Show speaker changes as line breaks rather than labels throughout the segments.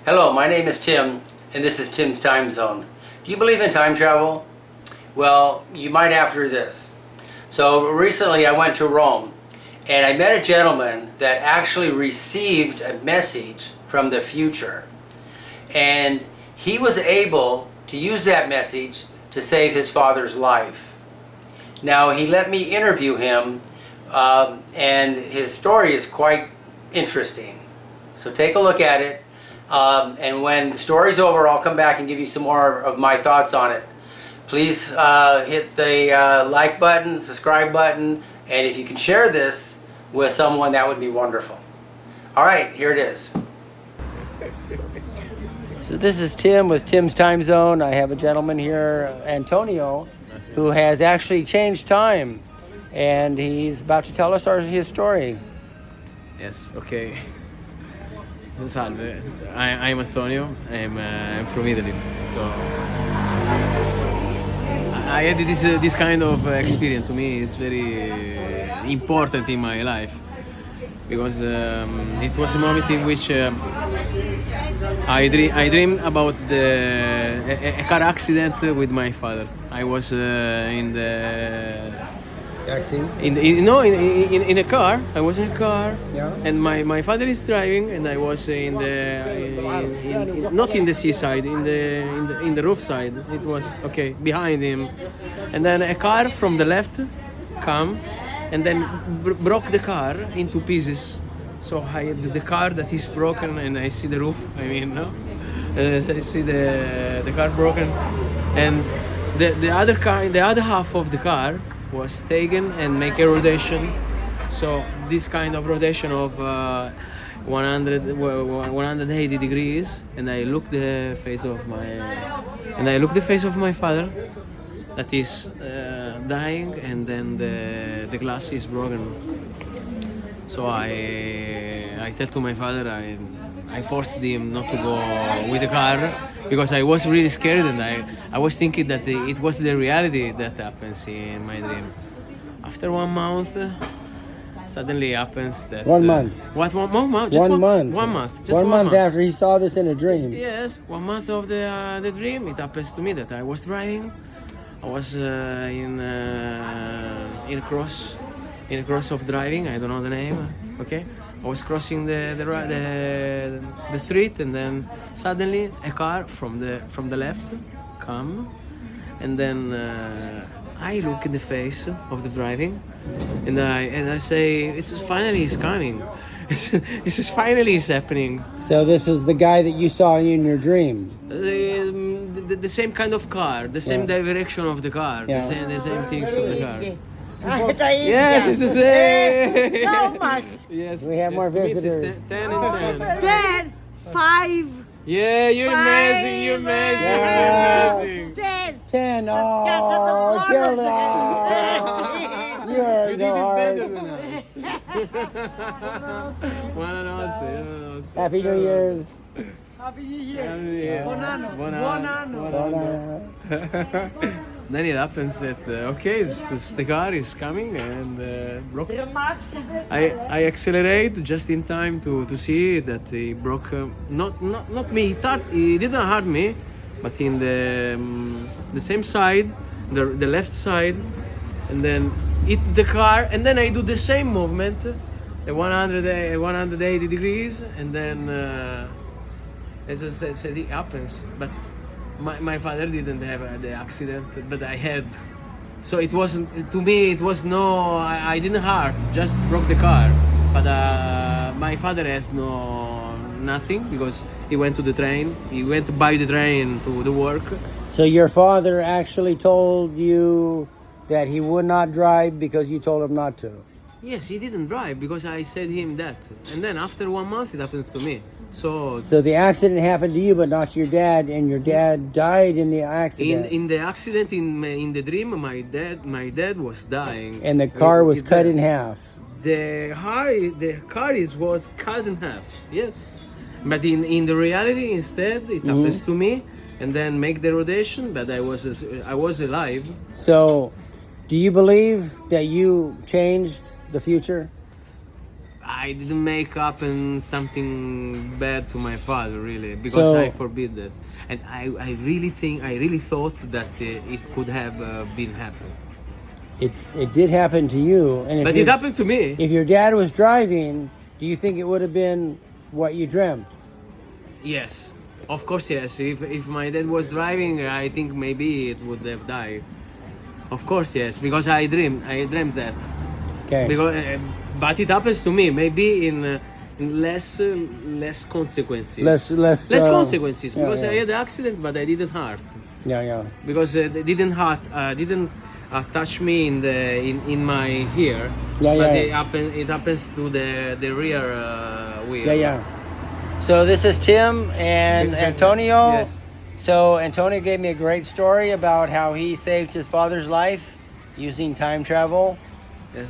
Hello, my name is Tim, and this is Tim's Time Zone. Do you believe in time travel? Well, you might after this. So recently I went to Rome, and I met a gentleman that actually received a message from the future. And he was able to use that message to save his father's life. Now, he let me interview him, and his story is quite interesting. So take a look at it. And when the story's over, I'll come back and give you some more of my thoughts on it. Please hit the like button, subscribe button, and if you can share this with someone, that would be wonderful. All right, here it is. So this is Tim with Tim's Time Zone. I have a gentleman here, Antonio, who has actually changed time, and he's about to tell us his story.
Yes, okay. Salve, I'm Antonio. I'm from Italy. So I had this kind of experience. To me, it's very important in my life because it was a moment in which I dreamed about a car accident with my father. I was in the
Taxi?
in a car. I was in a car,
Yeah.
and my father is driving, and I was not in the seaside, in the roof side. It was okay behind him, and then a car from the left come, and then broke the car into pieces. So I had the car that is broken, and I see the roof. I mean, no, I see the car broken, and the other car, the other half of the car was taken and make a rotation. So this kind of rotation of 180 degrees, and I look the face of my father that is dying, and then the glass is broken. So I tell to my father, I forced him not to go with the car because I was really scared, and I was thinking that it was the reality that happens in my dream. After 1 month, suddenly happens that...
1 month.
What, 1 month? Just
1 month.
1 month. Just
1 month after he saw this in a dream.
Yes, 1 month of the dream, it happens to me that I was driving. I was in a cross of driving. I don't know the name. Okay, I was crossing the street, and then suddenly a car from the left come, and then I look in the face of the driving, and I say, it's coming. This is finally happening.
So this is the guy that you saw in your dream.
The same kind of car, the same direction of the car,
Yeah.
the same things of the car.
Yes,
Yes, it's the same.
How much?
Yes.
We have more
to me it is
visitors.
10 and 10.
10, 5,
Yeah, you're amazing. You're amazing.
Yeah.
You're amazing.
10.
10. Oh, killed it. Oh,
You
you're
did
so
it
hard.
better than us. Buonanotte.
Happy New Year's.
Happy New Year.
Yeah.
Buon anno.
Buon
Buon
anno.
anno.
Then it happens that the car is coming and broke. I accelerate just in time to see that he broke. Not me. He didn't hurt me, but in the same side, the left side, and then hit the car, and then I do the same movement, 180 degrees, and then as I said, it happens. But my father didn't have the accident, but I had. So it wasn't, to me, it was no, I didn't hurt, just broke the car. But my father has nothing because he went to the train. He went by the train to the work.
So your father actually told you that he would not drive because you told him not to.
Yes, he didn't drive because I said him that. And then after 1 month, it happens to me. So
the accident happened to you, but not to your dad, and your dad died in the accident.
in the accident in the dream, my dad was dying.
And the car was cut in half.
The car was cut in half. Yes, but in the reality, instead, it happens to me, and then make the rotation. But I was alive.
So, do you believe that you changed the future?
I didn't make up and something bad to my father, really, because
So-
I forbid that. And I really thought that it could have been happened.
It did happen to you, and
But it happened to me.
if your dad was driving, do you think it would have been what you dreamt?
Yes, of course, yes. If my dad was driving, I think maybe it would have died. Of course, yes, because I dreamed that.
Okay.
Because, but it happens to me. Maybe in less consequences.
Less
consequences
yeah,
because
yeah.
I had an accident, but I didn't hurt.
Yeah.
Because they didn't hurt, didn't touch me in my ear.
Yeah,
but
yeah.
it happens to the rear wheel.
Yeah. So this is Tim and Antonio.
Yes.
So Antonio gave me a great story about how he saved his father's life using time travel.
Yes.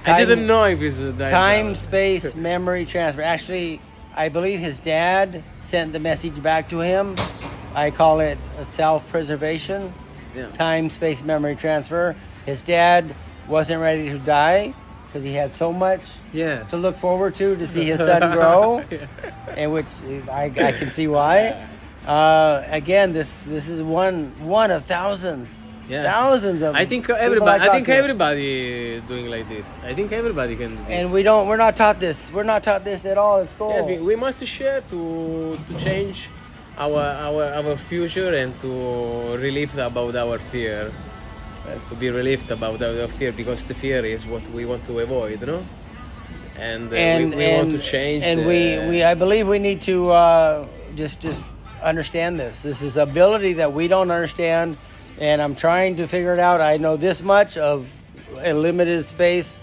time-
I didn't know if it's
Time, space, memory transfer. Actually, I believe his dad sent the message back to him. I call it a self-preservation.
Yeah.
Time, space, memory transfer. His dad wasn't ready to die because he had so much
Yes.
to look forward to see his son grow, and which I can see why. Again, this is one of thousands.
Yes.
Thousands of
I think
people
everybody. I
talk
think
to.
everybody doing like this. I think everybody can do this.
And we're not taught this. We're not taught this at all at school.
Yes, we must share to change our future and to relieve about our fear. To be relieved about our fear, because the fear is what we want to avoid, no? And we want to change.
And we I believe we need to just understand this. This is ability that we don't understand, and I'm trying to figure it out. I know this much of a limited space,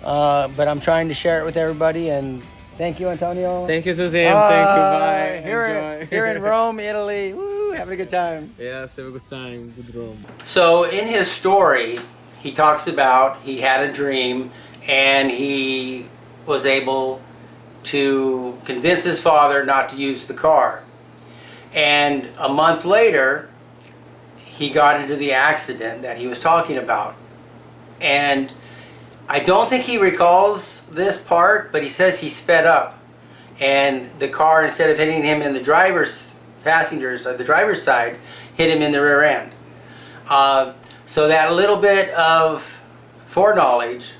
but I'm trying to share it with everybody. And thank you, Antonio.
Thank you to them. Thank you. Bye. Enjoy.
Here in Rome, Italy. Woo, having a good time.
Yes, have a good time. Good room.
So in his story, he talks about he had a dream and he was able to convince his father not to use the car. And a month later, he got into the accident that he was talking about. And I don't think he recalls this part, but he says he sped up. And the car, instead of hitting him in the driver's side, hit him in the rear end. So that little bit of foreknowledge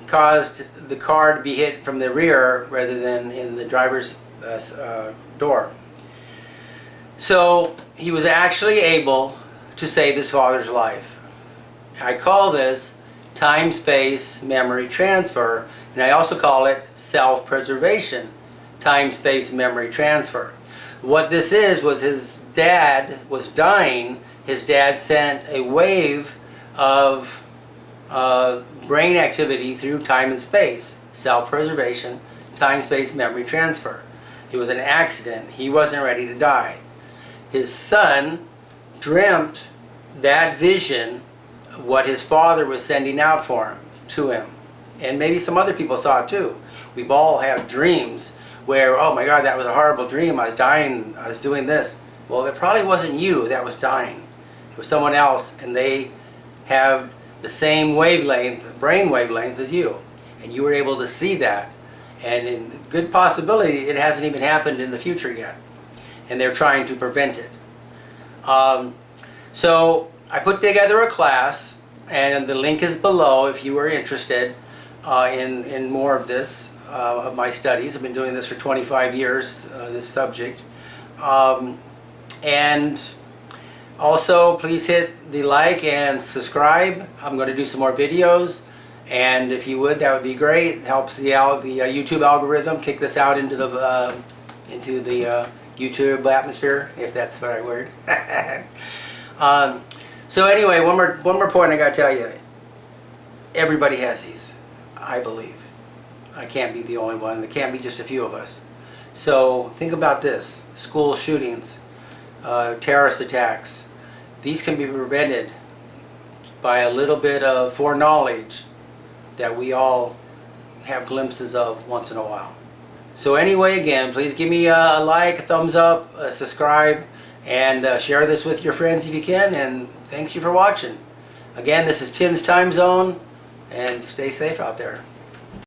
caused the car to be hit from the rear rather than in the driver's door. So he was actually able to save his father's life. I call this time-space memory transfer, and I also call it self-preservation, time-space memory transfer. What this was his dad was dying. His dad sent a wave of brain activity through time and space, self-preservation, time-space memory transfer. It was an accident. He wasn't ready to die. His son dreamt that vision, what his father was sending out for him, to him. And maybe some other people saw it too. We've all had dreams where, oh my God, that was a horrible dream. I was dying. I was doing this. Well, it probably wasn't you that was dying. It was someone else, and they have the same wavelength, brain wavelength as you. And you were able to see that. And in good possibility, it hasn't even happened in the future yet. And they're trying to prevent it. So I put together a class, and the link is below if you are interested in more of this, of my studies. I've been doing this for 25 years, this subject. And also, please hit the like and subscribe. I'm going to do some more videos, and if you would, that would be great. It helps the YouTube algorithm kick this out into the YouTube atmosphere, if that's the right word. So anyway, one more point I got to tell you. Everybody has these, I believe. I can't be the only one. There can't be just a few of us. So think about this: school shootings, terrorist attacks. These can be prevented by a little bit of foreknowledge that we all have glimpses of once in a while. So anyway, again, please give me a like, a thumbs up, a subscribe, and share this with your friends if you can. And thank you for watching. Again, this is Tim's Time Zone, and stay safe out there.